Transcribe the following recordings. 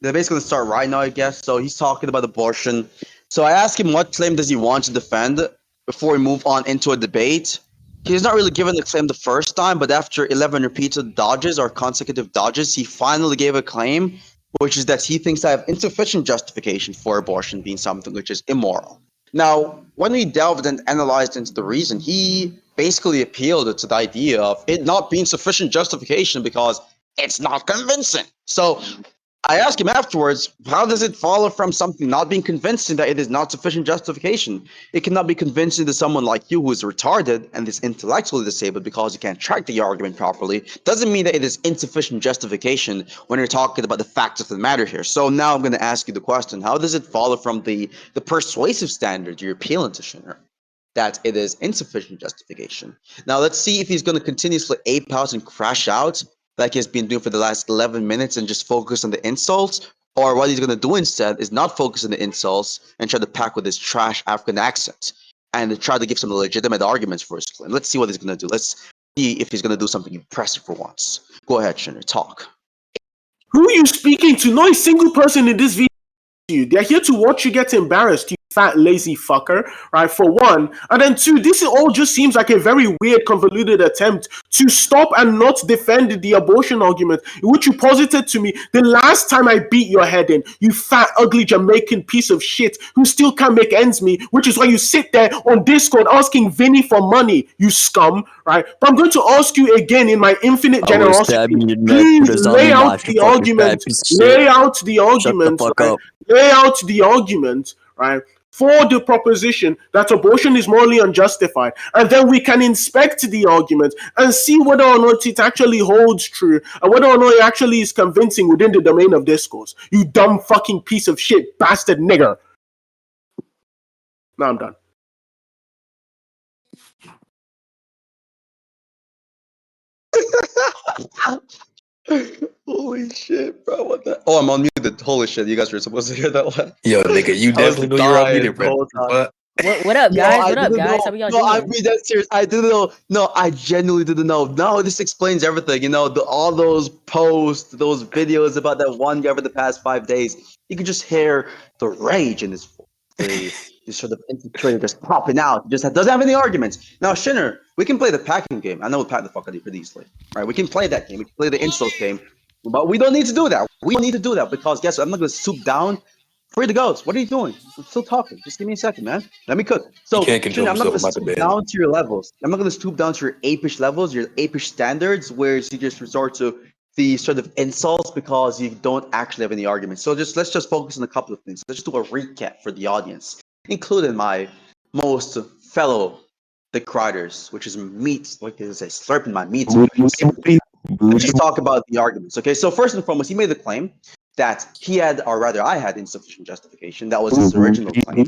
They're basically going to start right now, I guess. So he's talking about abortion. So I asked him what claim does he want to defend before we move on into a debate. He's not really given the claim the first time, but after 11 repeated dodges or consecutive dodges, he finally gave a claim, which is that he thinks I have insufficient justification for abortion being something which is immoral. Now, when we delved and analyzed into the reason, he basically appealed to the idea of it not being sufficient justification because it's not convincing. So I asked him afterwards, how does it follow from something not being convincing that it is not sufficient justification? It cannot be convincing to someone like you who is retarded and is intellectually disabled because you can't track the argument properly. Doesn't mean that it is insufficient justification when you're talking about the facts of the matter here. So now I'm going to ask you the question, how does it follow from the persuasive standard you're appealing to, Shinra? That it is insufficient justification. Now let's see if he's going to continuously ape out and crash out like he's been doing for the last 11 minutes and just focus on the insults, or what he's going to do instead is not focus on the insults and try to pack with his trash African accent and try to give some legitimate arguments for his claim. Let's see what he's going to do. Let's see if he's going to do something impressive for once. Go ahead, Shinra, talk. Who are you speaking to? Not a single person in this video. They're here to watch you get embarrassed, you fat lazy fucker, right? For one. And then two, this all just seems like a very weird, convoluted attempt to stop and not defend the abortion argument, which you posited to me the last time I beat your head in, you fat, ugly Jamaican piece of shit who still can't make ends meet, which is why you sit there on Discord asking Vinny for money, you scum, right? But I'm going to ask you again in my infinite generosity, please lay out the argument, lay out the argument, right? Lay out the argument, right, for the proposition that abortion is morally unjustified, and then we can inspect the argument and see whether or not it actually holds true and whether or not it actually is convincing within the domain of discourse. You dumb fucking piece of shit, bastard nigger. Now I'm done. Holy shit, bro. What the? Oh, I'm unmuted. Holy shit, you guys were supposed to hear that one. Yo, nigga, you definitely know you're unmuted, bro. What up, guys? What up, guys? How we y'all doing? I mean, that's serious. I didn't know. No, I genuinely didn't know. No, this explains everything. You know, all those posts, those videos about that one guy over the past 5 days. You could just hear the rage in his voice. This sort of infiltrator just popping out. Just doesn't have any arguments. Now, Shinner, we can play the packing game. I know we'll pack the fuck out of you pretty easily. Right? We can play that game. We can play the insult game. But we don't need to do that. We don't need to do that because guess what? I'm not going to stoop down. Free to go. What are you doing? I'm still talking. Just give me a second, man. Let me cook. So, Shinner, I'm not going to stoop down to your levels. I'm not going to stoop down to your apish levels, your apish standards, where you just resort to the sort of insults because you don't actually have any arguments. So let's just focus on a couple of things. Let's just do a recap for the audience, including my most fellow decriers, which is meat. What can I say? Slurping my meat. Let's just talk about the arguments. Okay, so first and foremost, he made the claim that he had, or rather I had, insufficient justification. That was his original claim.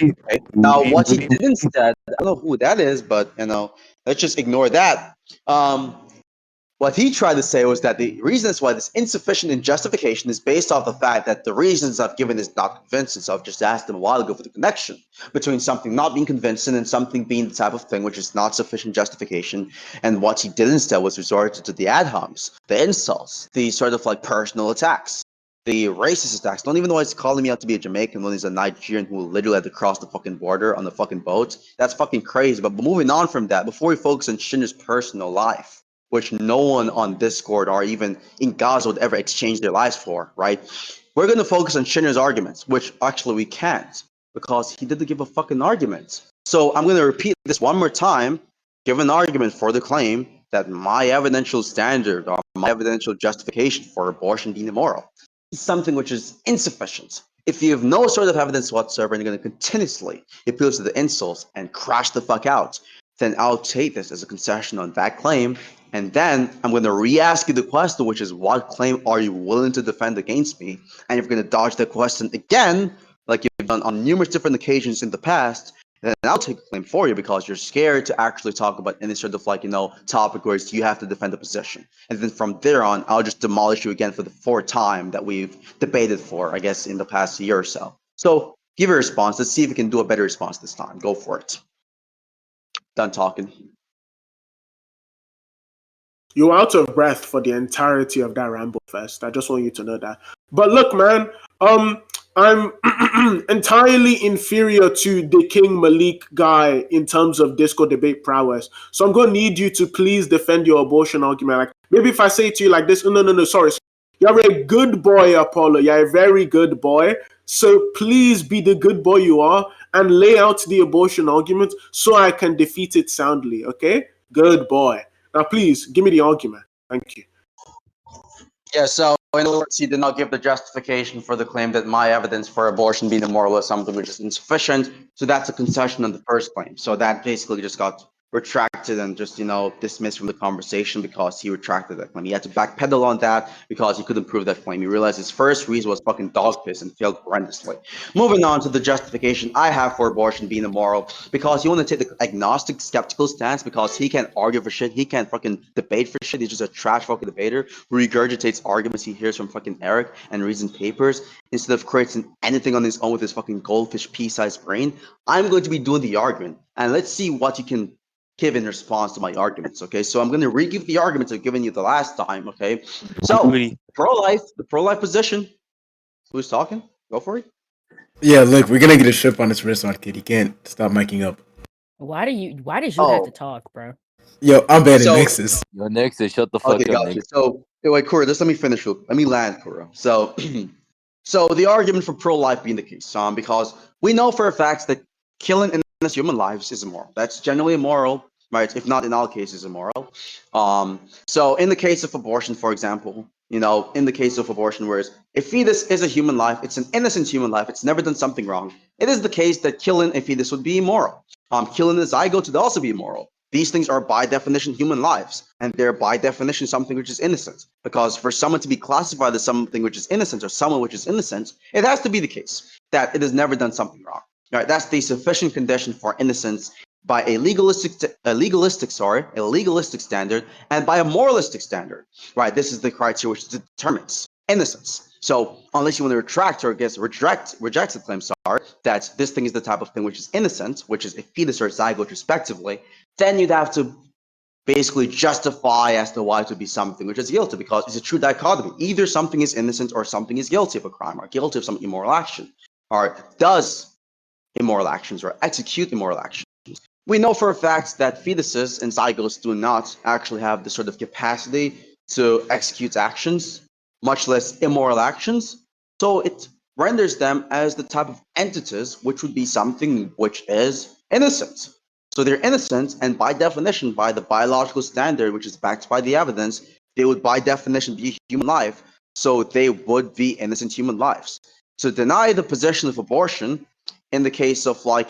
Okay? Now, what he did instead, I don't know who that is, but, let's just ignore that. What he tried to say was that the reasons why this insufficient in justification is based off the fact that the reasons I've given is not convincing. So I've just asked him a while ago for the connection between something not being convincing and something being the type of thing which is not sufficient justification. And what he did instead was resort to the ad homs, the insults, the sort of like personal attacks, the racist attacks. Don't even know why he's calling me out to be a Jamaican when he's a Nigerian who literally had to cross the fucking border on the fucking boat. That's fucking crazy. But moving on from that, before we focus on Shinra's personal life, which no one on Discord or even in Gaza would ever exchange their lives for, right? We're going to focus on Shinra's arguments, which actually we can't because he didn't give a fucking argument. So I'm going to repeat this one more time, give an argument for the claim that my evidential standard or my evidential justification for abortion being immoral is something which is insufficient. If you have no sort of evidence whatsoever and you're going to continuously appeal to the insults and crash the fuck out, then I'll take this as a concession on that claim. And then I'm going to re-ask you the question, which is what claim are you willing to defend against me? And if you're going to dodge the question again, like you've done on numerous different occasions in the past, then I'll take a claim for you because you're scared to actually talk about any sort of topic where you have to defend a position. And then from there on, I'll just demolish you again for the fourth time that we've debated for, I guess, in the past year or so. So give a response. Let's see if we can do a better response this time. Go for it. Done talking. You're out of breath for the entirety of that ramble fest. I just want you to know that. But look, man, I'm entirely inferior to the King Malik guy in terms of disco debate prowess. So I'm gonna need you to please defend your abortion argument. Like maybe if I say to you like this, no, sorry. You're a good boy, Apollo. You're a very good boy. So please be the good boy you are and lay out the abortion argument so I can defeat it soundly, okay? Good boy. Now please give me the argument. Thank you. Yeah, so in other words, he did not give the justification for the claim that my evidence for abortion being immoral is something which is insufficient. So that's a concession on the first claim. So that basically just got retracted and just, dismissed from the conversation because he retracted that claim. He had to backpedal on that because he couldn't prove that claim. He realized his first reason was fucking dog piss and failed horrendously. Moving on to the justification I have for abortion being immoral, because you want to take the agnostic, skeptical stance because he can't argue for shit. He can't fucking debate for shit. He's just a trash fucking debater who regurgitates arguments he hears from fucking Eric and reads in papers instead of creating anything on his own with his fucking goldfish pea-sized brain. I'm going to be doing the argument, and let's see what you can give in response to my arguments. Okay, so I'm going to re-give the arguments I've given you the last time. Okay, so the pro-life position. Who's talking? Go for it. Yeah, look, we're gonna get a strip on his wrist, kid. He can't stop miking up. Why did you have to talk, bro? Yo, I'm bad at Nexus. Yo, Nexus, shut the fuck Okay, up, got you. nigga. So, wait, Kura, just let me finish. Let me land, Kura. So, so the argument for pro-life being the case, because we know for a fact that killing innocent human lives is immoral. That's generally immoral, right? If not in all cases immoral. So in the case of abortion, for example, in the case of abortion, whereas a fetus is a human life, it's an innocent human life, it's never done something wrong. It is the case that killing a fetus would be immoral. Killing a zygote would also be immoral. These things are by definition human lives, and they're by definition something which is innocent. Because for someone to be classified as something which is innocent or someone which is innocent, it has to be the case that it has never done something wrong. Right? That's the sufficient condition for innocence by a legalistic standard and by a moralistic standard. Right? This is the criteria which determines innocence. So unless you want to retract or reject the claim, that this thing is the type of thing which is innocent, which is a fetus or a zygote respectively, then you'd have to basically justify as to why it would be something which is guilty, because it's a true dichotomy. Either something is innocent or something is guilty of a crime or guilty of some immoral action, or does immoral actions or execute immoral actions. We know for a fact that fetuses and zygotes do not actually have the sort of capacity to execute actions, much less immoral actions. So it renders them as the type of entities which would be something which is innocent. So they're innocent, and by definition, by the biological standard, which is backed by the evidence, they would by definition be human life. So they would be innocent human lives. To deny the position of abortion in the case of where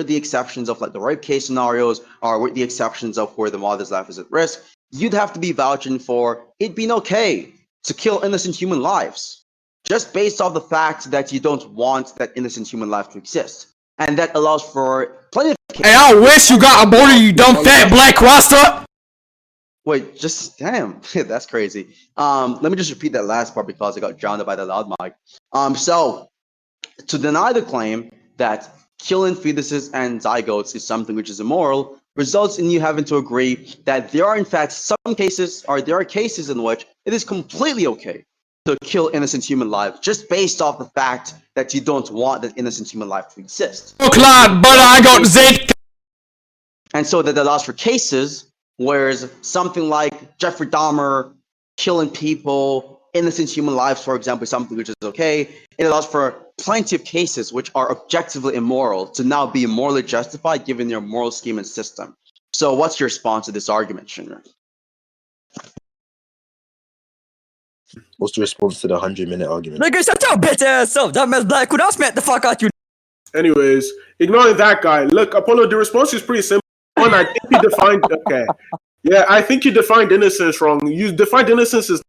the exceptions of the rape case scenarios, or with the exceptions of where the mother's life is at risk, you'd have to be vouching for it being okay to kill innocent human lives, just based off the fact that you don't want that innocent human life to exist. And that allows for plenty of cases. Hey, I wish you got aborted, you dumb fat black rasta! Wait, just damn, that's crazy. Let me just repeat that last part because I got drowned by the loud mic. So to deny the claim that killing fetuses and zygotes is something which is immoral results in you having to agree that there are in fact some cases, or there are cases in which it is completely okay to kill innocent human lives just based off the fact that you don't want that innocent human life to exist. Oh, Clyde, but I got Zeke. And so that allows for cases where something like Jeffrey Dahmer killing people, innocent human lives, for example, is something which is okay. It allows for plenty of cases which are objectively immoral to now be morally justified given your moral scheme and system. So what's your response to this argument, Shinra? What's the response to the 100-minute argument? Nigga, shut your bitch ass up. That man's black. Could I smack the fuck out you? Anyways, ignoring that guy, look, Apollo, the response is pretty simple. One, I think you defined, okay. Yeah, I think you defined innocence wrong. You defined innocence as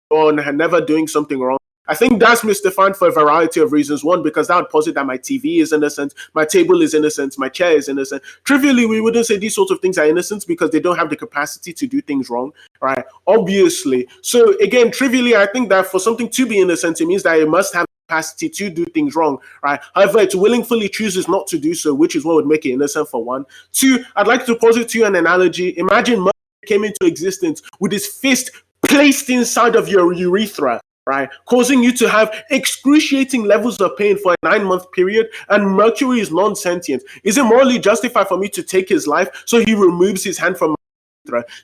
on never doing something wrong. I think that's misdefined for a variety of reasons. One, because that would posit that my TV is innocent, my table is innocent, my chair is innocent. Trivially, we wouldn't say these sorts of things are innocent because they don't have the capacity to do things wrong, right? Obviously. So again, trivially, I think that for something to be innocent, it means that it must have capacity to do things wrong, right? However, it willingly chooses not to do so, which is what would make it innocent for one. Two, I'd like to posit to you an analogy. Imagine Murray came into existence with his fist placed inside of your urethra. right, causing you to have excruciating levels of pain for a 9-month period, and Mercury is non-sentient, is it morally justified for me to take his life so he removes his hand from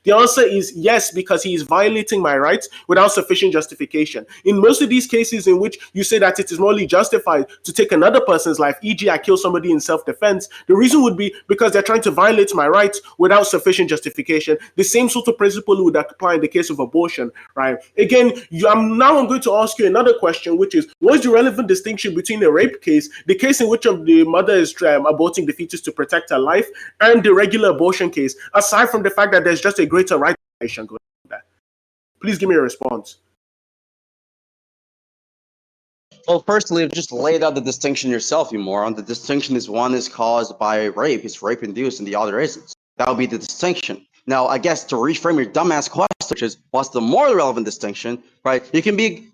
the answer is yes, because he is violating my rights without sufficient justification. In most of these cases in which you say that it is morally justified to take another person's life, e.g., I kill somebody in self-defense, the reason would be because they're trying to violate my rights without sufficient justification. The same sort of principle would apply in the case of abortion, right? Again, I'm going to ask you another question, which is, what is the relevant distinction between a rape case, the case in which the mother is aborting the fetus to protect her life, and the regular abortion case, aside from the fact that there's just a greater right going on there? Please give me a response. Well, personally, you've just laid out the distinction yourself, you moron. The distinction is one is caused by rape, it's rape induced, and the other isn't. That would be the distinction. Now, I guess to reframe your dumbass question, which is what's the more relevant distinction, right? You can be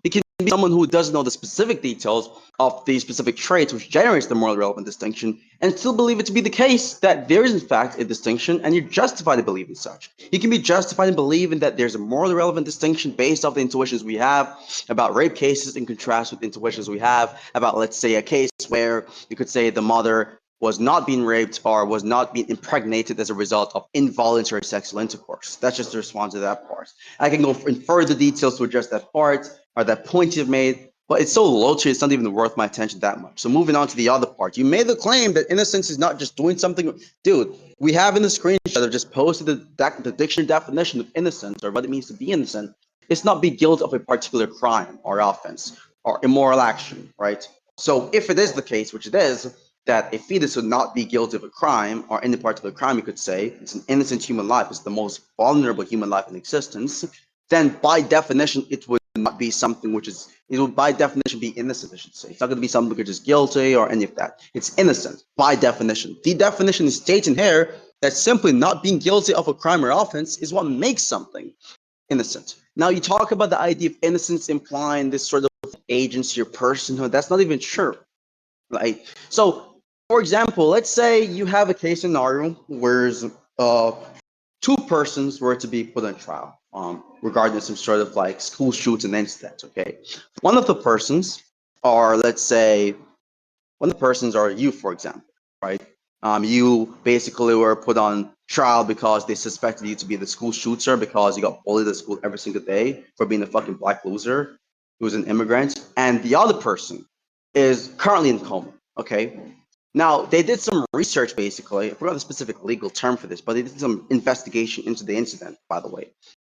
someone who doesn't know the specific details of the specific traits which generates the morally relevant distinction and still believe it to be the case that there is in fact a distinction and you're justified to believe in such. You can be justified in believing that there's a morally relevant distinction based off the intuitions we have about rape cases in contrast with the intuitions we have about, let's say, a case where you could say the mother was not being raped or was not being impregnated as a result of involuntary sexual intercourse. That's just the response to that part. I can go in further details to address that part or that point you've made, but it's so low tier, it's not even worth my attention that much. So moving on to the other part. You made the claim that innocence is not just doing something. Dude, we have in the screenshot I've just posted the dictionary definition of innocence, or what it means to be innocent. It's not be guilty of a particular crime or offense or immoral action, right? So if it is the case, which it is, that a fetus would not be guilty of a crime or any particular crime, you could say it's an innocent human life, it's the most vulnerable human life in existence, then by definition it would not be something which is, it would by definition be innocent, I should say. It's not going to be something which is guilty or any of that. It's innocent by definition. The definition is stating here that simply not being guilty of a crime or offense is what makes something innocent. Now you talk about the idea of innocence implying this sort of agency or personhood. That's not even true, right? So for example, let's say you have a case scenario where two persons were to be put on trial regarding some sort of like school shooting incident, okay? One of the persons are, let's say, one of the persons are you, for example, right? You basically were put on trial because they suspected you to be the school shooter because you got bullied at school every single day for being a fucking black loser who was an immigrant. And the other person is currently in coma, okay? Now, they did some research, basically. I forgot the specific legal term for this, but they did some investigation into the incident, by the way.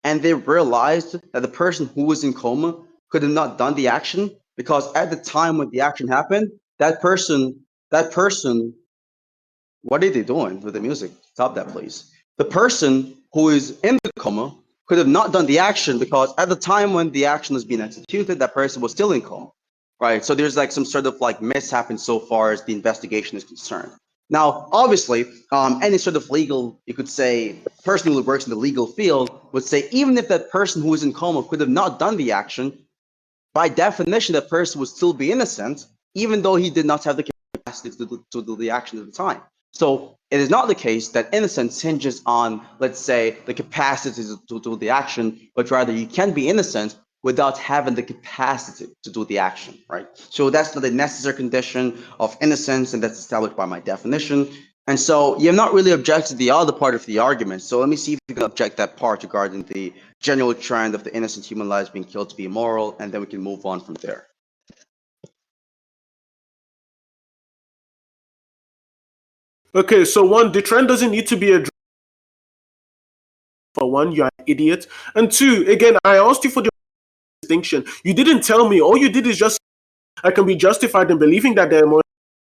And they realized that the person who was in coma could have not done the action because at the time when the action happened, that person, what are they doing with the music? Stop that, please. The person who is in the coma could have not done the action because at the time when the action was being executed, that person was still in coma. Right, so there's like some sort of like mishap so far as the investigation is concerned. Now, obviously, any sort of legal, you could say, person who works in the legal field would say, even if that person who is in coma could have not done the action, by definition, that person would still be innocent, even though he did not have the capacity to do the action at the time. So it is not the case that innocence hinges on, let's say, the capacity to do the action, but rather you can be innocent without having the capacity to do the action, right? So that's not a necessary condition of innocence, and that's established by my definition. And so you're not really objecting to the other part of the argument. So let me see if you can object that part regarding the general trend of the innocent human lives being killed to be immoral, and then we can move on from there. Okay, so one, the trend doesn't need to be a for one, you're an idiot. And two, again, I asked you for the distinction. You didn't tell me. All you did is just I can be justified in believing that there are more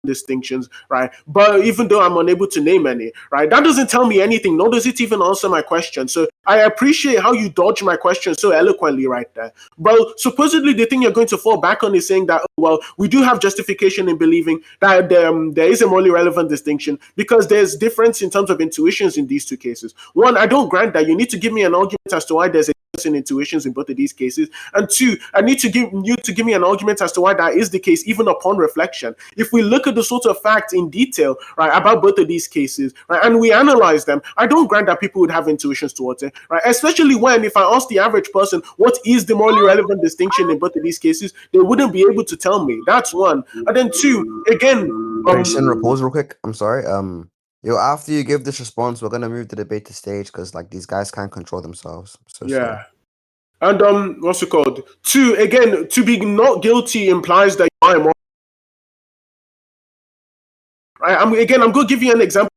distinctions, right? But even though I'm unable to name any, right? That doesn't tell me anything, nor does it even answer my question. So I appreciate how you dodge my question so eloquently right there. But supposedly the thing you're going to fall back on is saying that well, we do have justification in believing that there is a morally relevant distinction because there's difference in terms of intuitions in these two cases. One, I don't grant that. You need to give me an argument as to why there's a difference in intuitions in both of these cases. And two, I need to give you to give me an argument as to why that is the case, even upon reflection. If we look at the sort of facts in detail, right, about both of these cases, right, and we analyze them, I don't grant that people would have intuitions towards it, right? Especially when, if I ask the average person what is the morally relevant distinction in both of these cases, they wouldn't be able to tell me. That's one. And then two, again, Hey, Shinra, pause real quick. I'm sorry. Yo, after you give this response, we're gonna move the debate to stage because like these guys can't control themselves. So yeah. sorry. And what's it called? Two, again, to be not guilty implies that you are immoral. Right? I'm going to give you an example.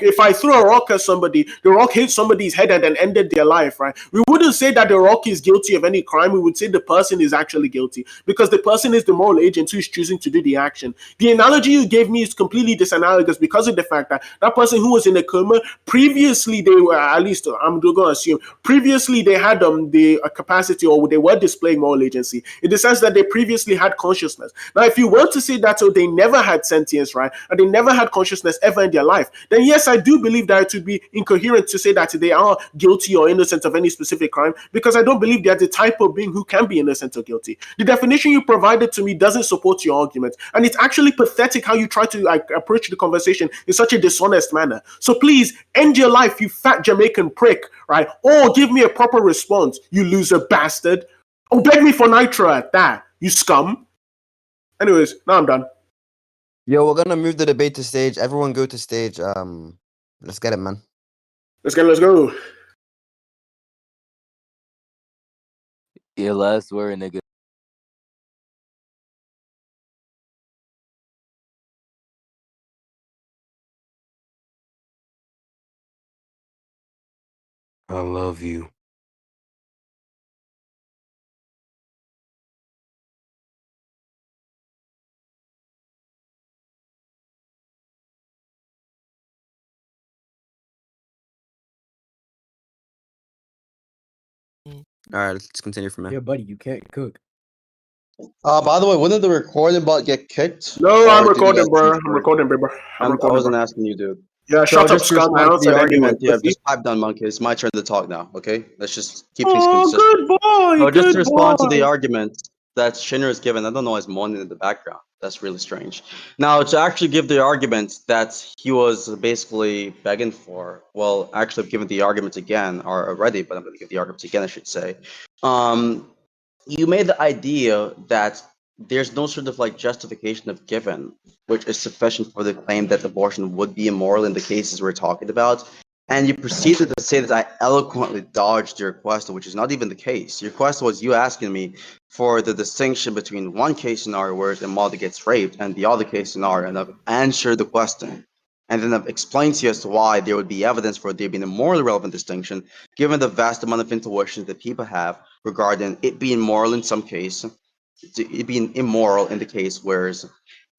If I throw a rock at somebody, the rock hit somebody's head and then ended their life, right? We wouldn't say that the rock is guilty of any crime. We would say the person is actually guilty because the person is the moral agent who is choosing to do the action. The analogy you gave me is completely disanalogous because of the fact that that person who was in a coma, previously they were, at least I'm going to assume, previously they had the capacity or they were displaying moral agency in the sense that they previously had consciousness. Now, if you were to say that so they never had sentience, right, and they never had consciousness ever in their life, then yes, I do believe that it would be incoherent to say that they are guilty or innocent of any specific crime because I don't believe they are the type of being who can be innocent or guilty. The definition you provided to me doesn't support your argument, and it's actually pathetic how you try to approach the conversation in such a dishonest manner. So please end your life, you fat Jamaican prick, right? Or give me a proper response, you loser bastard. Or beg me for nitro at that, you scum. Anyways, now I'm done. Yo, we're gonna move the debate to stage. Everyone go to stage. Let's get it, man. Let's go. Your last word, nigga. I love you. All right, let's continue from here. Yeah, buddy, you can't cook. By the way, wouldn't the recording bot get kicked? No, Or I'm did you recording, guys bro. keep I'm it? recording, baby. I recording, wasn't bro. asking you, dude. Yeah, So shut up, just to scum. I respond to the answered anyway, argument, yeah, pussy. just pipe down, monkey. It's my turn to talk now, okay? Let's just keep things Oh, consistent. good boy, So just to good respond to the boy. argument that Shinra is given, I don't know why he's moaning in the background. That's really strange. Now, to actually give the argument that he was basically begging for, well, actually, I've given the argument again, or already, but I'm going to give the argument again, I should say. You made the idea that there's no sort of like justification of given, which is sufficient for the claim that abortion would be immoral in the cases we're talking about. And you proceeded to say that I eloquently dodged your question, which is not even the case. Your question was you asking me for the distinction between one case scenario where the mother gets raped and the other case scenario, and I've answered the question. And then I've explained to you as to why there would be evidence for there being a morally relevant distinction, given the vast amount of intuitions that people have regarding it being moral in some case, it being immoral in the case where,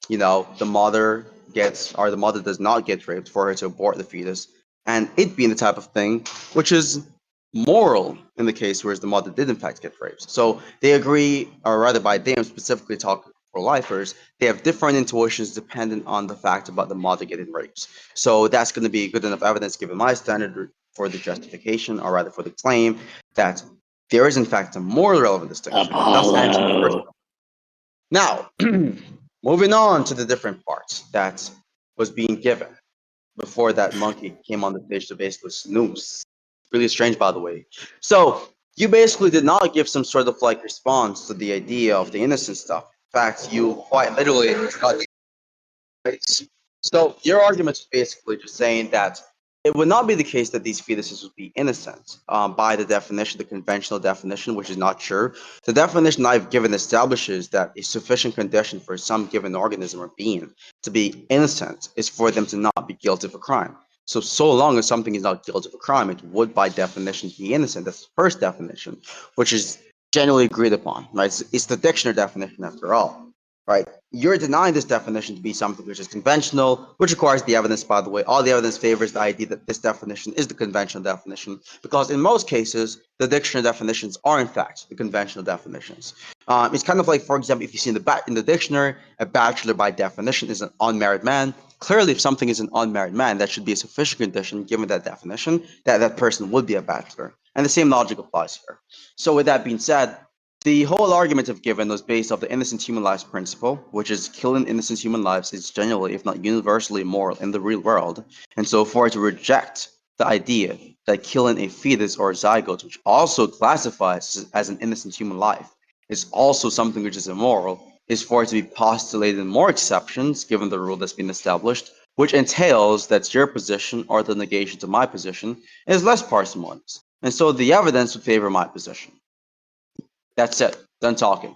you know, the mother gets or the mother does not get raped for her to abort the fetus, and it being the type of thing which is moral in the case where the mother did in fact get raped. So they agree, or rather by them specifically talking for lifers, they have different intuitions dependent on the fact about the mother getting raped. So that's going to be good enough evidence given my standard for the justification, or rather for the claim that there is in fact a more relevant distinction. Thus answering the first one. Now, moving on to the different parts that was being given before that monkey came on the stage to basically snooze. Really strange, by the way. So you basically did not give some sort of like response to the idea of the innocent stuff. In fact, you quite literally got right. So your argument is basically just saying that it would not be the case that these fetuses would be innocent by the definition, the conventional definition, which is not true. The definition I've given establishes that a sufficient condition for some given organism or being to be innocent is for them to not be guilty of a crime. So long as something is not guilty of a crime, it would by definition be innocent. That's the first definition, which is generally agreed upon. Right? It's the dictionary definition after all. right? You're denying this definition to be something which is conventional, which requires the evidence, by the way. All the evidence favors the idea that this definition is the conventional definition, because in most cases, the dictionary definitions are, in fact, the conventional definitions. It's kind of like, for example, if you see in the dictionary, a bachelor by definition is an unmarried man. Clearly, if something is an unmarried man, that should be a sufficient condition, given that definition, that that person would be a bachelor. And the same logic applies here. So with that being said, the whole argument of given was based off the innocent human lives principle, which is killing innocent human lives is generally, if not universally, moral in the real world. And so for it to reject the idea that killing a fetus or a zygote, which also classifies as an innocent human life, is also something which is immoral, is for it to be postulated in more exceptions, given the rule that's been established, which entails that your position or the negation to my position is less parsimonious. And so the evidence would favor my position. That's it. Done talking.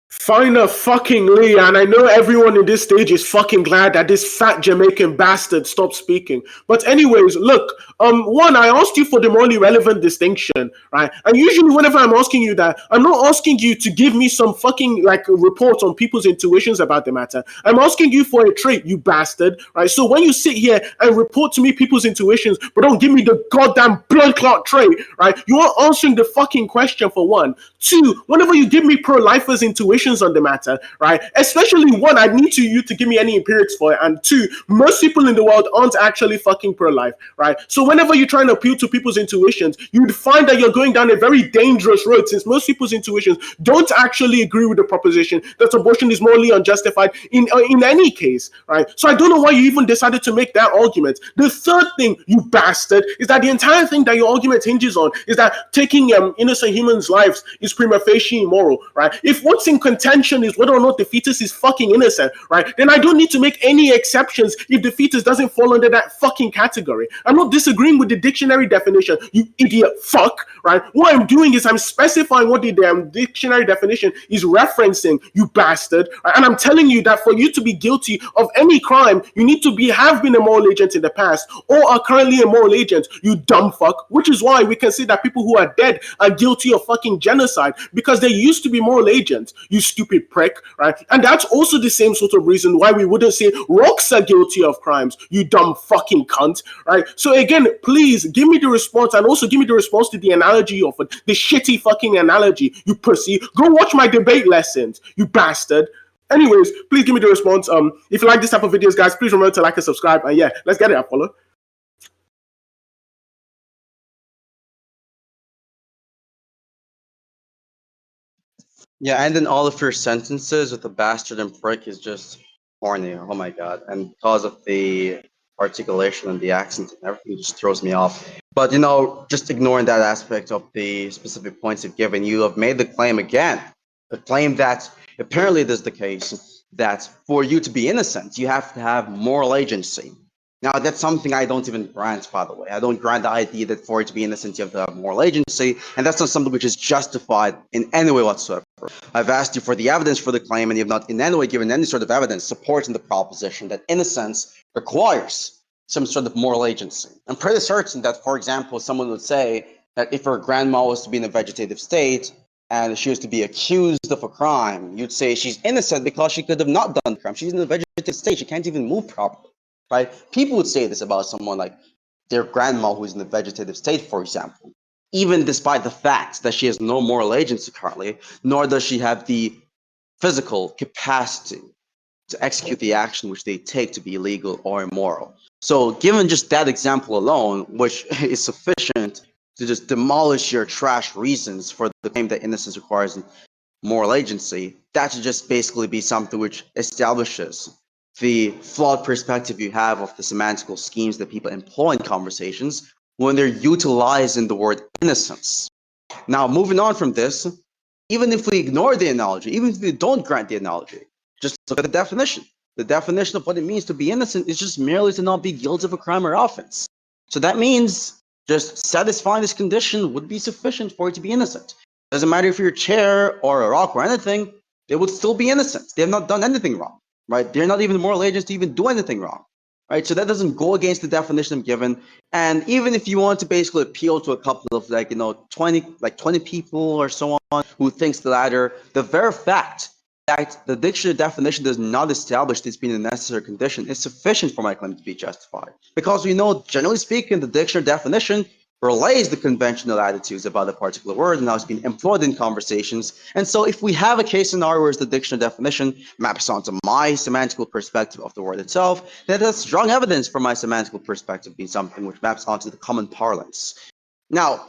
Finally, and I know everyone in this stage is fucking glad that this fat Jamaican bastard stopped speaking. But anyways, look, one, I asked you for the morally relevant distinction, right? And usually whenever I'm asking you that, I'm not asking you to give me some fucking like report on people's intuitions about the matter. I'm asking you for a trait, you bastard, right? So when you sit here and report to me people's intuitions, but don't give me the goddamn blood clot trait, right? You aren't answering the fucking question, for one. Two, whenever you give me pro-lifers intuitions on the matter, right? Especially one, I need you to give me any empirics for it. And two, most people in the world aren't actually fucking pro-life, right? So whenever you're trying to appeal to people's intuitions, you'd find that you're going down a very dangerous road, since most people's intuitions don't actually agree with the proposition that abortion is morally unjustified in any case, right? So I don't know why you even decided to make that argument. The third thing, you bastard, is that the entire thing that your argument hinges on is that taking innocent humans' lives is prima facie immoral, right? If what's in contention is whether or not the fetus is fucking innocent, right, then I don't need to make any exceptions if the fetus doesn't fall under that fucking category. I'm not disagreeing with the dictionary definition, you idiot fuck, right? What I'm doing is I'm specifying what the damn dictionary definition is referencing, you bastard, right? And I'm telling you that for you to be guilty of any crime, you need to have been a moral agent in the past or are currently a moral agent, you dumb fuck, which is why we can see that people who are dead are guilty of fucking genocide, because they used to be moral agents, you stupid prick, right? And that's also the same sort of reason why we wouldn't say rocks are guilty of crimes, you dumb fucking cunt, right? So again, please give me the response, and also give me the response to the analogy you offered, the shitty fucking analogy, you pussy. Go watch my debate lessons, you bastard. Anyways, please give me the response. If you like this type of videos, guys, please remember to like and subscribe. And yeah, let's get it, Apollo. Yeah, and then all of your sentences with the bastard and prick is just horny. Oh my god. And because of the articulation and the accent and everything just throws me off. But just ignoring that aspect of the specific points you've given, you have made the claim again. The claim that apparently it is the case that for you to be innocent, you have to have moral agency. Now, that's something I don't even grant, by the way. I don't grant the idea that for it to be innocent, you have to have moral agency, and that's not something which is justified in any way whatsoever. I've asked you for the evidence for the claim, and you have not in any way given any sort of evidence supporting the proposition that innocence requires some sort of moral agency. I'm pretty certain that, for example, someone would say that if her grandma was to be in a vegetative state and she was to be accused of a crime, you'd say she's innocent because she could have not done the crime. She's in a vegetative state. She can't even move properly. Right? People would say this about someone like their grandma who's in the vegetative state, for example, even despite the fact that she has no moral agency currently, nor does she have the physical capacity to execute the action which they take to be illegal or immoral. So given just that example alone, which is sufficient to just demolish your trash reasons for the claim that innocence requires moral agency, that should just basically be something which establishes the flawed perspective you have of the semantical schemes that people employ in conversations when they're utilizing the word innocence. Now, moving on from this, even if we ignore the analogy, even if we don't grant the analogy, just look at the definition. The definition of what it means to be innocent is just merely to not be guilty of a crime or offense. So that means just satisfying this condition would be sufficient for it to be innocent. Doesn't matter if you're a chair or a rock or anything, they would still be innocent. They have not done anything wrong. Right? They're not even moral agents to even do anything wrong. right? So that doesn't go against the definition I'm given. And even if you want to basically appeal to a couple of 20 people or so on who thinks the latter, the very fact that the dictionary definition does not establish this being a necessary condition is sufficient for my claim to be justified. Because we know, generally speaking, the dictionary definition relays the conventional attitudes about a particular word and how it's being employed in conversations. And so if we have a case scenario where the dictionary definition maps onto my semantical perspective of the word itself, then that's strong evidence for my semantical perspective being something which maps onto the common parlance. Now,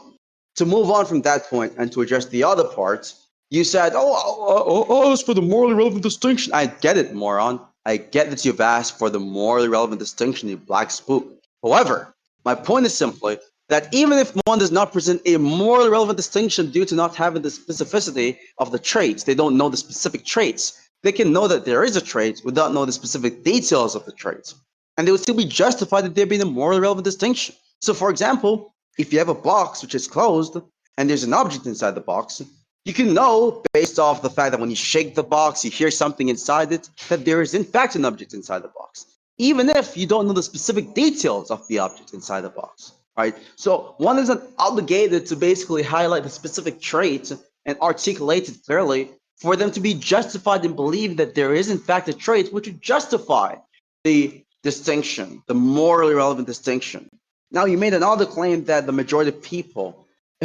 to move on from that point and to address the other part, you said, as for the morally relevant distinction. I get it, moron. I get that you've asked for the morally relevant distinction, you black spook. However, my point is simply that even if one does not present a morally relevant distinction due to not having the specificity of the traits, they don't know the specific traits, they can know that there is a trait without knowing the specific details of the trait. And they would still be justified that there being a morally relevant distinction. So, for example, if you have a box which is closed and there's an object inside the box, you can know based off the fact that when you shake the box, you hear something inside it, that there is in fact an object inside the box, even if you don't know the specific details of the object inside the box, right? So one isn't obligated to basically highlight the specific trait and articulate it clearly for them to be justified in believing that there is in fact a trait which would justify the distinction, the morally relevant distinction. Now, you made another claim that the majority of people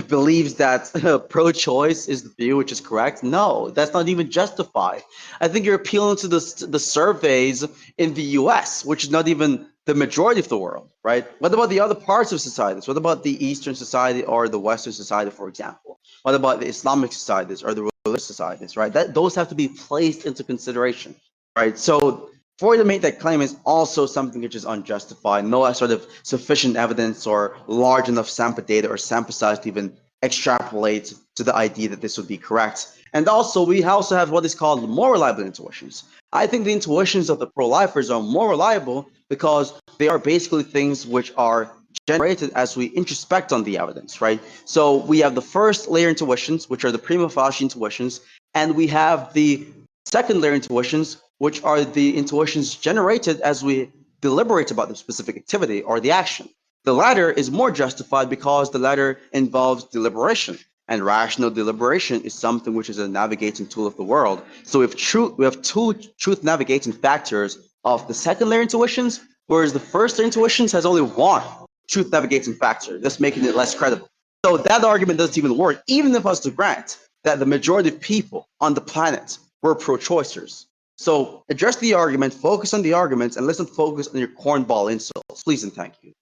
believes that pro-choice is the view which is correct. No, that's not even justified. I think you're appealing to the surveys in the US, which is not even the majority of the world, right? What about the other parts of societies? What about the Eastern society or the Western society, for example? What about the Islamic societies or the religious societies, right? Those have to be placed into consideration, right? So for you to make that claim is also something which is unjustified. No sort of sufficient evidence or large enough sample data or sample size to even extrapolate to the idea that this would be correct. And also, we also have what is called more reliable intuitions. I think the intuitions of the pro-lifers are more reliable because they are basically things which are generated as we introspect on the evidence, right? So we have the first layer intuitions, which are the prima facie intuitions, and we have the second layer intuitions, which are the intuitions generated as we deliberate about the specific activity or the action. The latter is more justified because the latter involves deliberation, and rational deliberation is something which is a navigating tool of the world. So we have two truth navigating factors of the second layer intuitions, whereas the first layer intuitions has only one truth navigating factor, thus making it less credible. So that argument doesn't even work, even if I was to grant that the majority of people on the planet were pro-choicers. So address the argument, focus on the arguments, and let's not focus on your cornball insults. Please and thank you.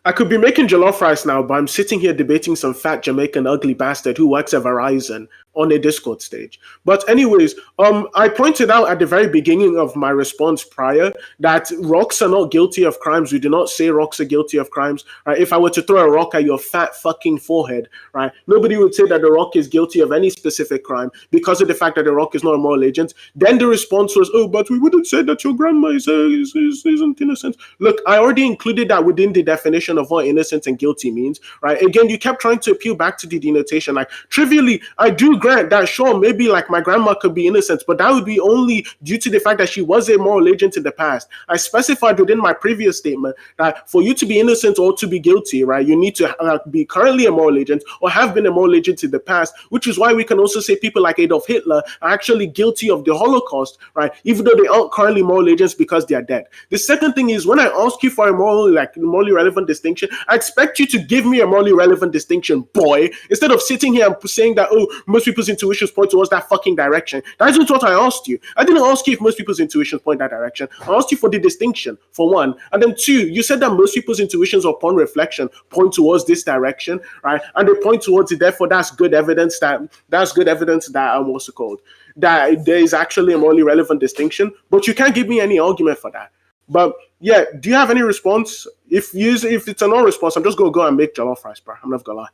I could be making jollof rice now, but I'm sitting here debating some fat Jamaican ugly bastard who works at Verizon on a Discord stage. But anyways, I pointed out at the very beginning of my response prior that rocks are not guilty of crimes. We do not say rocks are guilty of crimes. Right? If I were to throw a rock at your fat fucking forehead, right, nobody would say that the rock is guilty of any specific crime because of the fact that the rock is not a moral agent. Then the response was, oh, but we wouldn't say that your grandma isn't innocent. Look, I already included that within the definition of what innocent and guilty means, right? Again, you kept trying to appeal back to the denotation. Like, trivially, I do grant that, sure, maybe like my grandma could be innocent, but that would be only due to the fact that she was a moral agent in the past. I specified within my previous statement that for you to be innocent or to be guilty, right, you need to be currently a moral agent or have been a moral agent in the past, which is why we can also say people like Adolf Hitler are actually guilty of the Holocaust, right, even though they aren't currently moral agents because they are dead. The second thing is, when I ask you for a morally relevant distinction, I expect you to give me a morally relevant distinction, boy, instead of sitting here and saying that, oh, most people's intuitions point towards that fucking direction. That isn't what I asked you. I didn't ask you if most people's intuitions point that direction. I asked you for the distinction, for one. And then two, you said that most people's intuitions upon reflection point towards this direction, right? And they point towards it. Therefore, that's good evidence that what's it called? That there is actually a morally relevant distinction. But you can't give me any argument for that. But yeah, do you have any response? If it's a non-response, I'm just gonna go and make jollof rice, bro. I'm not gonna lie.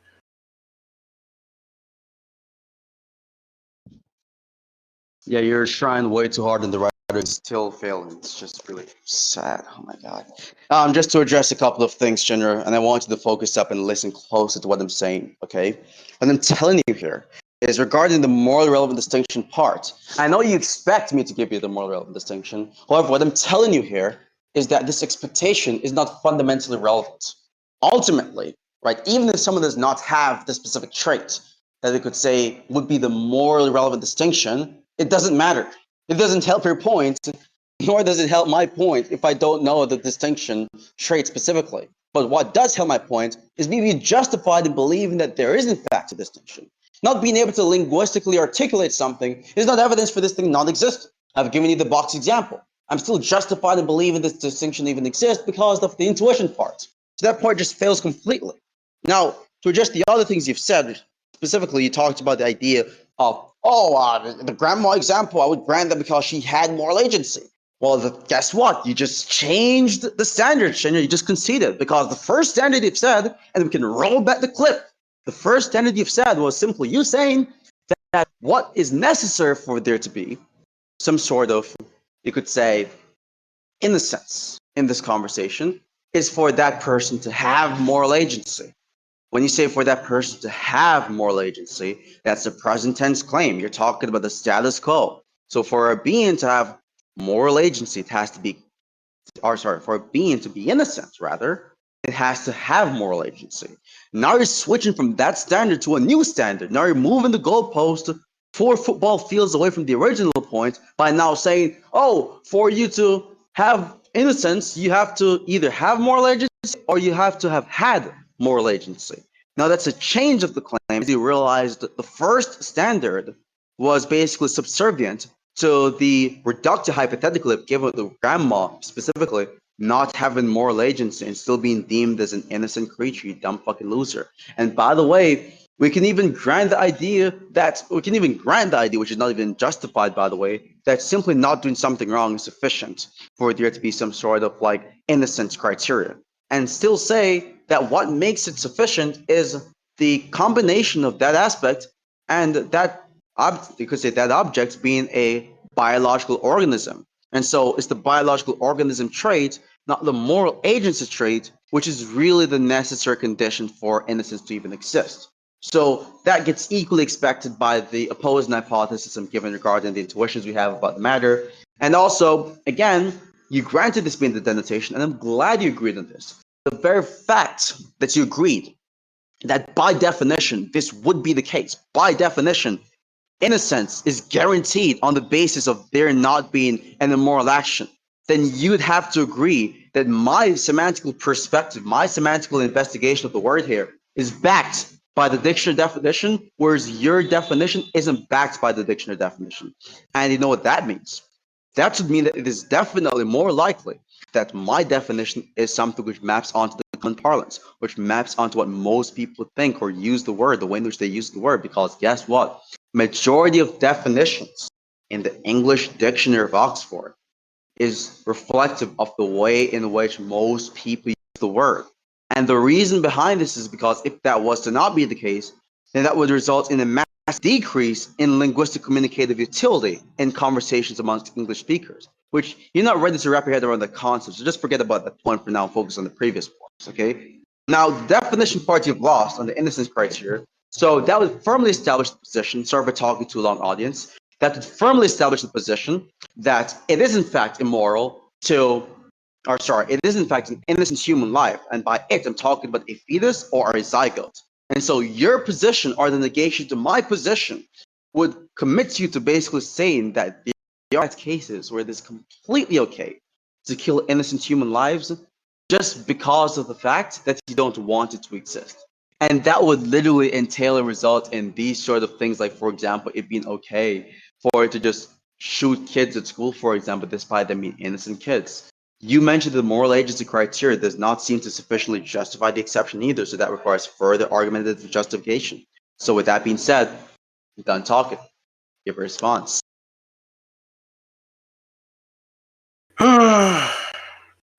Yeah, you're trying way too hard and the writer is still failing. It's just really sad. Oh my god. Just to address a couple of things, Shinra, and I want you to focus up and listen closer to what I'm saying, okay? And I'm telling you here is regarding the morally relevant distinction part. I know you expect me to give you the morally relevant distinction. However, what I'm telling you here is that this expectation is not fundamentally relevant. Ultimately, right, even if someone does not have the specific trait that we could say would be the morally relevant distinction, it doesn't matter. It doesn't help your point, nor does it help my point if I don't know the distinction trait specifically. But what does help my point is me being justified in believing that there is in fact a distinction. Not being able to linguistically articulate something is not evidence for this thing not exist. I've given you the box example. I'm still justified in believing this distinction even exists because of the intuition part. So that part just fails completely. Now, to address the other things you've said, specifically, you talked about the idea of, the grandma example, I would grant that because she had moral agency. Well, guess what? You just changed the standard, Shinra. You just conceded because the first standard you've said, and we can roll back the clip. The first standard you've said was simply you saying that what is necessary for there to be some sort of, you could say, innocence in this conversation is for that person to have moral agency. When you say for that person to have moral agency, that's a present tense claim. You're talking about the status quo. So for a being to have moral agency, it has to be, for a being to be innocent, rather, it has to have moral agency. Now you're switching from that standard to a new standard. Now you're moving the goalpost 4 football fields away from the original point by now saying, oh, for you to have innocence, you have to either have moral agency or you have to have had moral agency. Now that's a change of the claim. You realize that the first standard was basically subservient to the reductive hypothetical if given the grandma specifically not having moral agency and still being deemed as an innocent creature, you dumb fucking loser. And by the way, we can even grant the idea, which is not even justified, by the way, that simply not doing something wrong is sufficient for there to be some sort of like innocence criteria. And still say that what makes it sufficient is the combination of that aspect and that you could say that object being a biological organism. And so it's the biological organism trait, not the moral agency trait, which is really the necessary condition for innocence to even exist. So that gets equally expected by the opposing hypothesis I'm given regarding the intuitions we have about the matter. And also, again, you granted this being the denotation, and I'm glad you agreed on this. The very fact that you agreed that by definition, this would be the case, by definition, innocence is guaranteed on the basis of there not being an immoral action, then you'd have to agree that my semantical perspective, my semantical investigation of the word here is backed by the dictionary definition, whereas your definition isn't backed by the dictionary definition. And you know what that means? That should mean that it is definitely more likely that my definition is something which maps onto the common parlance, which maps onto what most people think or use the word, the way in which they use the word, because guess what? Majority of definitions in the English Dictionary of Oxford is reflective of the way in which most people use the word. And the reason behind this is because if that was to not be the case, then that would result in a mass decrease in linguistic communicative utility in conversations amongst English speakers, which you're not ready to wrap your head around the concept. So just forget about that point for now and focus on the previous points, okay? Now, the definition part you've lost on the innocence criteria. So that would firmly establish the position, sorry for talking to a long audience, that would firmly establish the position that it is in fact immoral to, it is in fact an innocent human life. And by it, I'm talking about a fetus or a zygote. And so your position or the negation to my position would commit you to basically saying that there are cases where it is completely okay to kill innocent human lives just because of the fact that you don't want it to exist. And that would literally entail and result in these sort of things, like, for example, it being okay for it to just shoot kids at school, for example, despite them being innocent kids. You mentioned the moral agency criteria does not seem to sufficiently justify the exception either, so that requires further argumentative justification. So with that being said, I'm done talking. Give a response.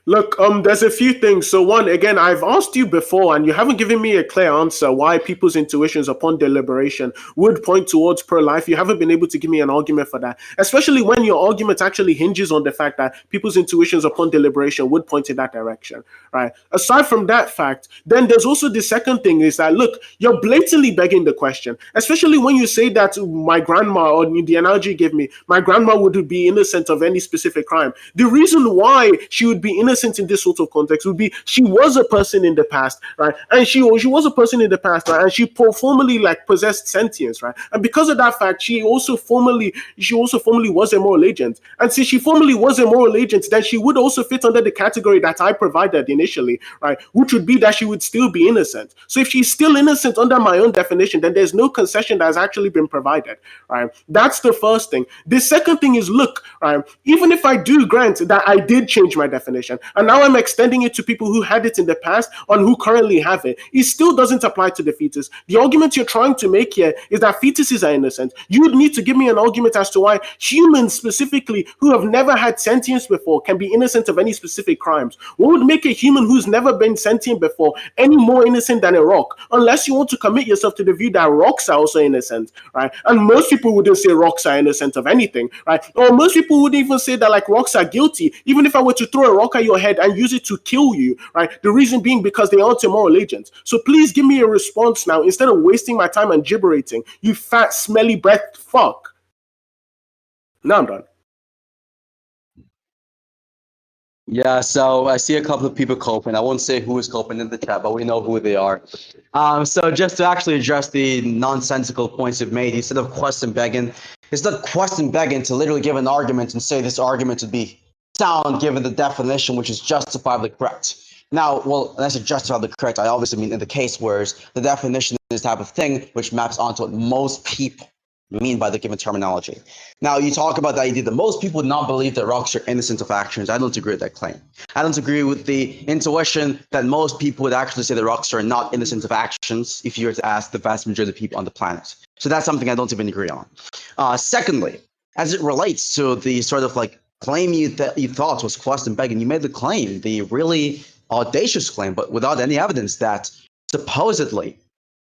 Look, there's a few things. So one, again, I've asked you before, and you haven't given me a clear answer why people's intuitions upon deliberation would point towards pro-life. You haven't been able to give me an argument for that, especially when your argument actually hinges on the fact that people's intuitions upon deliberation would point in that direction, right? Aside from that fact, then there's also the second thing is that, look, you're blatantly begging the question, especially when you say that my grandma, or the analogy you gave me, my grandma would be innocent of any specific crime. The reason why she would be innocent in this sort of context would be she was a person in the past, right? And she was a person in the past, right? And she formerly like possessed sentience, right? And because of that fact, she also formerly was a moral agent. And since she formerly was a moral agent, then she would also fit under the category that I provided initially, right? Which would be that she would still be innocent. So if she's still innocent under my own definition, then there's no concession that has actually been provided, right? That's the first thing. The second thing is, look, right? Even if I do grant that I did change my definition, and now I'm extending it to people who had it in the past and who currently have it, it still doesn't apply to the fetus. The argument you're trying to make here is that fetuses are innocent. You would need to give me an argument as to why humans specifically who have never had sentience before can be innocent of any specific crimes. What would make a human who's never been sentient before any more innocent than a rock? Unless you want to commit yourself to the view that rocks are also innocent, right? And most people wouldn't say rocks are innocent of anything, right? Or most people would even say that like rocks are guilty, even if I were to throw a rock at your head and use it to kill you, right? The reason being because they aren't immoral agents. So please give me a response now instead of wasting my time and gibberating, you fat, smelly breath fuck. Now I'm done. Yeah, so I see a couple of people coping. I won't say who is coping in the chat, but we know who they are. So just to actually address the nonsensical points you've made, instead of question begging, it's not question begging to literally give an argument and say this argument would be sound given the definition, which is justifiably correct. Now, well, when I say justifiably correct, I obviously mean in the case where the definition is the type of thing which maps onto what most people mean by the given terminology. Now, you talk about the idea that most people would not believe that rocks are innocent of actions. I don't agree with that claim. I don't agree with the intuition that most people would actually say that rocks are not innocent of actions if you were to ask the vast majority of people on the planet. So that's something I don't even agree on. Secondly, as it relates to the sort of like claim you thought was question begging, you made the claim, the really audacious claim, but without any evidence that supposedly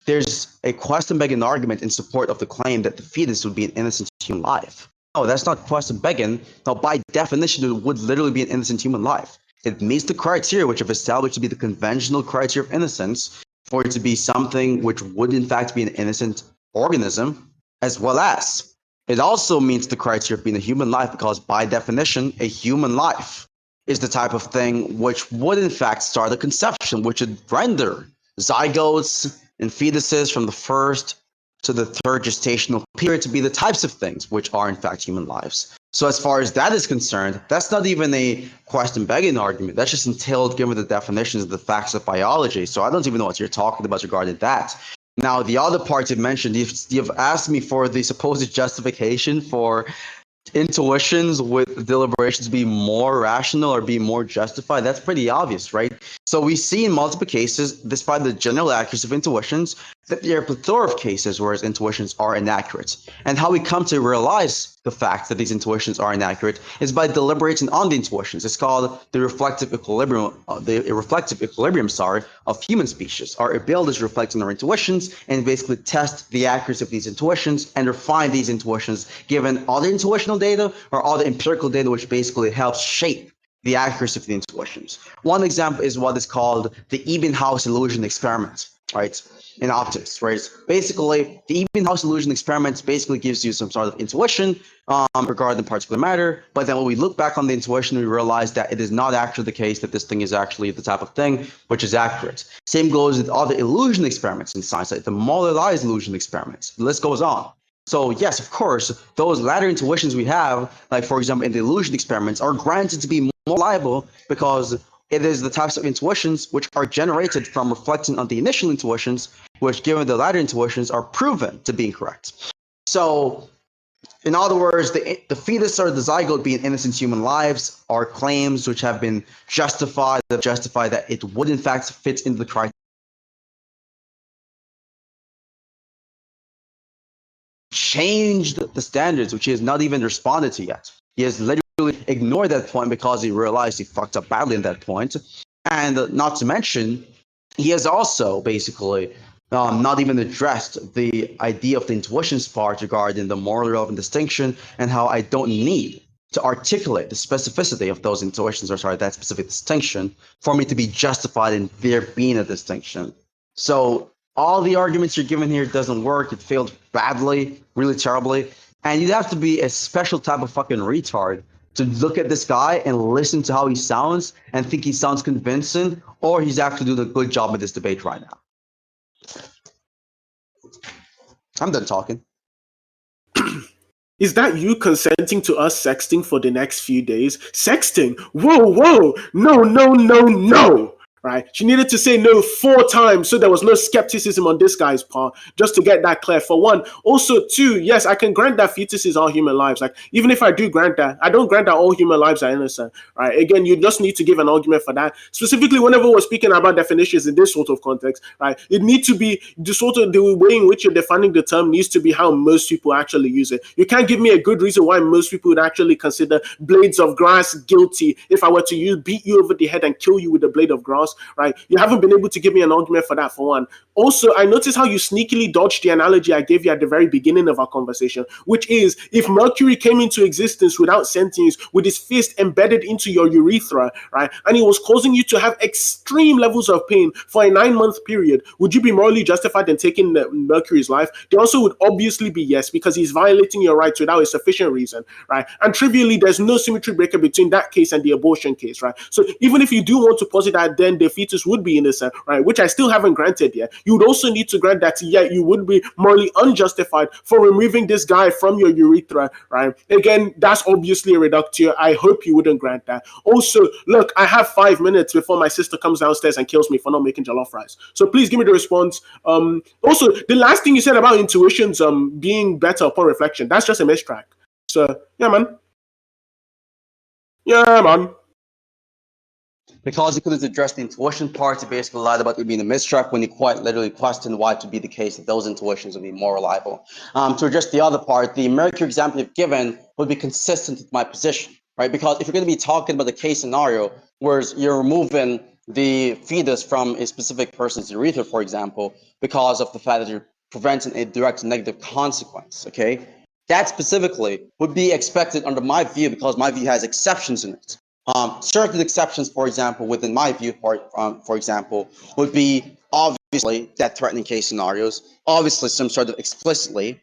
there's a question begging argument in support of the claim that the fetus would be an innocent human life. No, that's not question begging. Now, by definition, it would literally be an innocent human life. It meets the criteria which have established to be the conventional criteria of innocence for it to be something which would in fact be an innocent organism, as well as it also meets the criteria of being a human life because by definition, a human life is the type of thing which would in fact start a conception, which would render zygotes and fetuses from the first to the third gestational period to be the types of things which are in fact human lives. So as far as that is concerned, that's not even a question begging argument. That's just entailed given the definitions of the facts of biology. So I don't even know what you're talking about regarding that. Now, the other part you mentioned, you've asked me for the supposed justification for intuitions with deliberations be more rational or be more justified. That's pretty obvious, right? So we see in multiple cases, despite the general accuracy of intuitions, that there are a plethora of cases where intuitions are inaccurate. And how we come to realize the fact that these intuitions are inaccurate is by deliberating on the intuitions. It's called the reflective equilibrium, of human species. Our ability to reflect on our intuitions and basically test the accuracy of these intuitions and refine these intuitions given all the intuitional data or all the empirical data, which basically helps shape the accuracy of the intuitions. One example is what is called the Ebbinghaus illusion experiment, right? In optics, right? Basically, the Ebbinghaus illusion experiment basically gives you some sort of intuition regarding particular matter, but then when we look back on the intuition, we realize that it is not actually the case that this thing is actually the type of thing which is accurate. Same goes with other illusion experiments in science, like the modernized illusion experiments. The list goes on. So yes, of course, those latter intuitions we have, like for example in the illusion experiments, are granted to be more reliable because it is the types of intuitions which are generated from reflecting on the initial intuitions, which given the latter intuitions are proven to be incorrect. So in other words, the fetus or the zygote being innocent human lives are claims which have been justified that it would in fact fit into the criteria. Changed the standards, which he has not even responded to yet. He has literally clearly ignored that point because he realized he fucked up badly at that point. And not to mention, he has also basically not even addressed the idea of the intuitions part regarding the morally relevant distinction and how I don't need to articulate the specificity of those intuitions, or sorry, that specific distinction, for me to be justified in there being a distinction. So all the arguments you're giving here doesn't work. It failed badly, really terribly. And you'd have to be a special type of fucking retard to look at this guy and listen to how he sounds and think he sounds convincing, or he's actually doing a good job with this debate right now. I'm done talking. Is that you consenting to us sexting for the next few days? Sexting? Whoa, no. Right? She needed to say no 4 times so there was no skepticism on this guy's part, just to get that clear, for one. Also, 2, yes, I can grant that fetuses are human lives. Like, even if I do grant that, I don't grant that all human lives are innocent, right? Again, you just need to give an argument for that. Specifically, whenever we're speaking about definitions in this sort of context, right, it needs to be the sort of the way in which you're defining the term needs to be how most people actually use it. You can't give me a good reason why most people would actually consider blades of grass guilty if I were to beat you over the head and kill you with a blade of grass. Right? You haven't been able to give me an argument for that, for one. Also, I noticed how you sneakily dodged the analogy I gave you at the very beginning of our conversation, which is if Mercury came into existence without sentience, with his fist embedded into your urethra, right, and he was causing you to have extreme levels of pain for a 9-month period, would you be morally justified in taking Mercury's life? The answer would obviously be yes, because he's violating your rights without a sufficient reason, right? And trivially, there's no symmetry breaker between that case and the abortion case, right? So even if you do want to posit that then the fetus would be innocent, right, which I still haven't granted yet, you would also need to grant that, yeah, you would be morally unjustified for removing this guy from your urethra, right? Again, that's obviously a reductio. I hope you wouldn't grant that. Also, look, I have 5 minutes before my sister comes downstairs and kills me for not making jollof rice. So please give me the response. Also, the last thing you said about intuitions being better upon reflection, that's just a mistrack. So, yeah, man. Because he couldn't address the intuition part, he basically lied about it being a mistrack when he quite literally questioned why it would be the case that those intuitions would be more reliable. To address the other part, the Mercury example you've given would be consistent with my position, right? Because if you're going to be talking about the case scenario where you're removing the fetus from a specific person's urethra, for example, because of the fact that you're preventing a direct negative consequence, okay? That specifically would be expected under my view because my view has exceptions in it. Certain exceptions, for example, within my viewpoint, for example, would be obviously death-threatening case scenarios, obviously some sort of explicitly,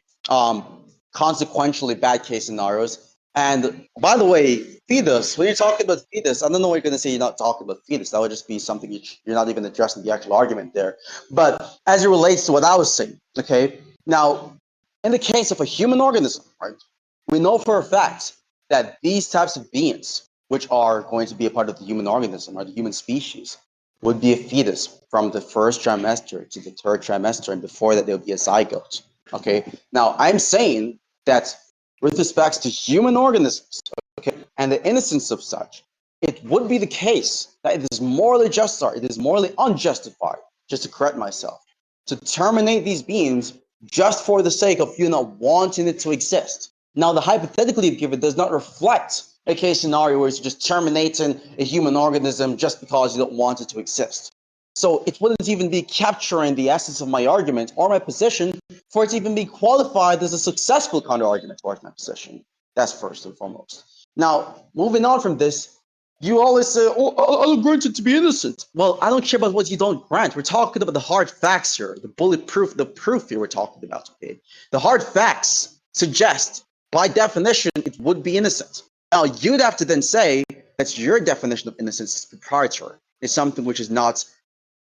consequentially bad case scenarios. And by the way, fetus, when you're talking about fetus, I don't know why you're going to say you're not talking about fetus. That would just be something you're not even addressing the actual argument there. But as it relates to what I was saying, okay, now, in the case of a human organism, right, we know for a fact that these types of beings, which are going to be a part of the human organism or the human species, would be a fetus from the first trimester to the 3rd trimester, and before that, there would be a zygote. Okay. Now, I'm saying that with respect to human organisms, okay, and the innocence of such, it would be the case that it is morally justified, it is morally unjustified, just to correct myself, to terminate these beings just for the sake of you not wanting it to exist. Now, the hypothetical you've given does not reflect a case scenario where it's just terminating a human organism just because you don't want it to exist. So it wouldn't even be capturing the essence of my argument or my position for it to even be qualified as a successful counter-argument towards my position. That's first and foremost. Now, moving on from this, you always say, oh, I'll grant it to be innocent. Well, I don't care about what you don't grant. We're talking about the hard facts here, the bulletproof, the proof here we're talking about. Okay? The hard facts suggest, by definition, it would be innocent. Now, you'd have to then say that your definition of innocence is proprietary. It's something which is not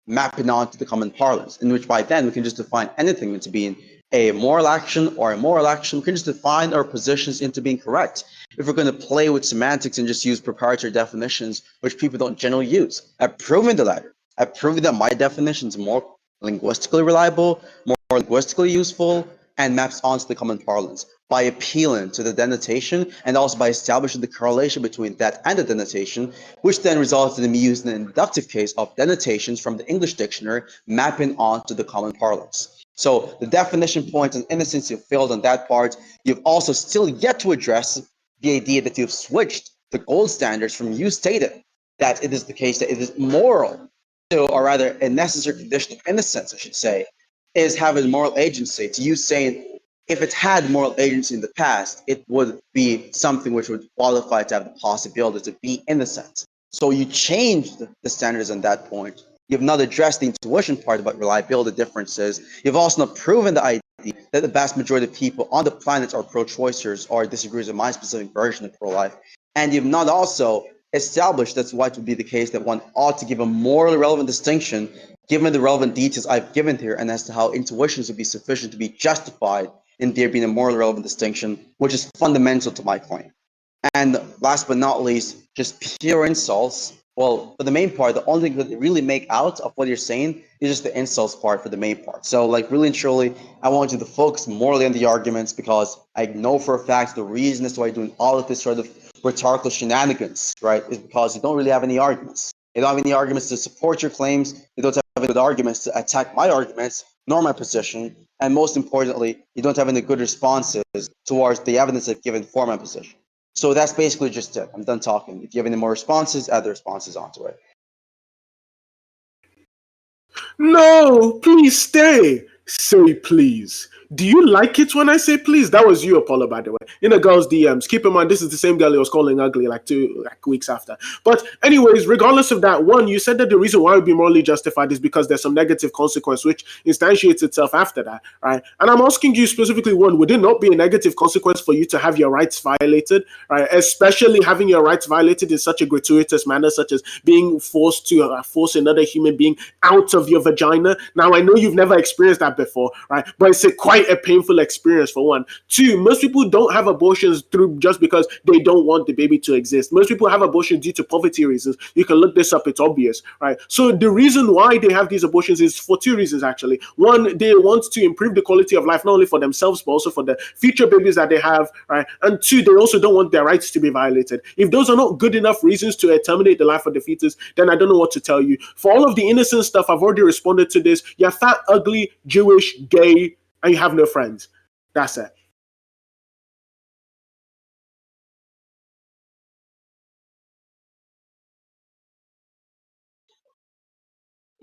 mapping onto the common parlance, in which by then we can just define anything into being a moral action or a moral action. We can just define our positions into being correct. If we're going to play with semantics and just use proprietary definitions, which people don't generally use, I've proven the latter. I've proven that my definition is more linguistically reliable, more linguistically useful, and maps onto the common parlance by appealing to the denotation and also by establishing the correlation between that and the denotation, which then resulted in me using an inductive case of denotations from the English dictionary mapping onto the common parlance. So the definition point on innocence, you've failed on that part. You've also still yet to address the idea that you've switched the gold standards from you stated that it is the case that it is moral to, or rather a necessary condition of innocence, I should say, is having moral agency. To you saying if it had moral agency in the past, it would be something which would qualify to have the possibility to be innocent. So you changed the standards on that point. You've not addressed the intuition part about reliability differences. You've also not proven the idea that the vast majority of people on the planet are pro-choicers or disagrees with my specific version of pro-life. And you've not also established that's why it would be the case that one ought to give a morally relevant distinction given the relevant details I've given here and as to how intuitions would be sufficient to be justified in there being a morally relevant distinction, which is fundamental to my claim. And last but not least, just pure insults. Well, for the main part, the only thing that really make out of what you're saying is just the insults part for the main part. So, like, really and truly, I want you to focus morally on the arguments because I know for a fact the reason as to why you're doing all of this sort of rhetorical shenanigans, right, is because you don't really have any arguments. You don't have any arguments to support your claims. You don't have any good arguments to attack my arguments nor my position. And most importantly, you don't have any good responses towards the evidence I've given for my position. So that's basically just it. I'm done talking. If you have any more responses, add the responses onto it. No, please stay. Say please. Do you like it when I say please? That was you, Apollo, by the way. In a girl's DMs. Keep in mind, this is the same girl he was calling ugly like 2 weeks after. But anyways, regardless of that, one, you said that the reason why it would be morally justified is because there's some negative consequence which instantiates itself after that, right? And I'm asking you specifically, one, would it not be a negative consequence for you to have your rights violated, right? Especially having your rights violated in such a gratuitous manner, such as being forced to force another human being out of your vagina. Now, I know you've never experienced that before, right? But it's quite a painful experience for one. Two, most people don't have abortions through just because they don't want the baby to exist. Most people have abortions due to poverty reasons. You can look this up, it's obvious, right? So the reason why they have these abortions is for two reasons, actually. One, they want to improve the quality of life, not only for themselves, but also for the future babies that they have, right? And two, they also don't want their rights to be violated. If those are not good enough reasons to terminate the life of the fetus, then I don't know what to tell you. For all of the innocent stuff, I've already responded to this. You're fat, ugly, Jewish, gay, and you have no friends. That's it.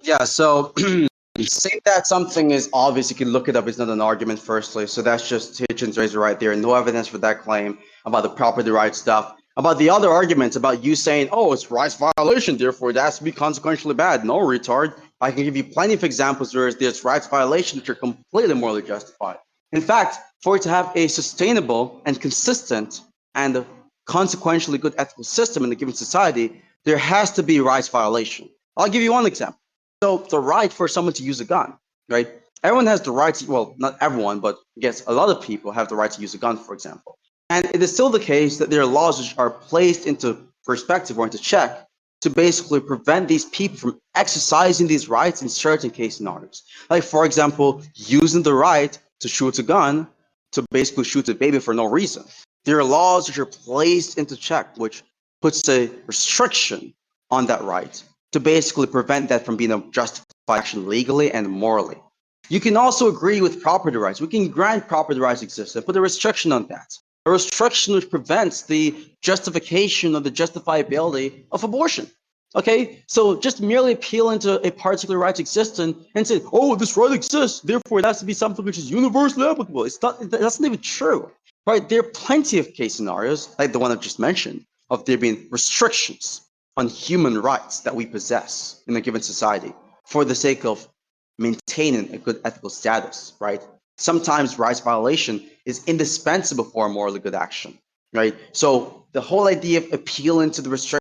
Yeah, so say that something is obvious, you can look it up, it's not an argument firstly. So that's just Hitchens' razor right there. No evidence for that claim about the property rights stuff. About the other arguments about you saying, oh, it's rights violation, therefore it has to be consequentially bad. No, retard. I can give you plenty of examples where there's rights violation which are completely morally justified. In fact, for it to have a sustainable and consistent and consequentially good ethical system in a given society, there has to be rights violation. I'll give you one example. So the right for someone to use a gun, right? Everyone has the right to, well, not everyone, but yes, a lot of people have the right to use a gun, for example. And it is still the case that there are laws which are placed into perspective or into check to basically prevent these people from exercising these rights in certain case scenarios. Like, for example, using the right to shoot a gun to basically shoot a baby for no reason. There are laws which are placed into check, which puts a restriction on that right to basically prevent that from being a justified action legally and morally. You can also agree with property rights. We can grant property rights exist and put a restriction on that. A restriction which prevents the justification or the justifiability of abortion. Okay, so just merely appealing to a particular right existence and say, oh, this right exists, therefore it has to be something which is universally applicable. It's not, that's not even true, right? There are plenty of case scenarios, like the one I've just mentioned, of there being restrictions on human rights that we possess in a given society for the sake of maintaining a good ethical status, right? Sometimes rights violation is indispensable for a morally good action, right? So the whole idea of appealing to the restriction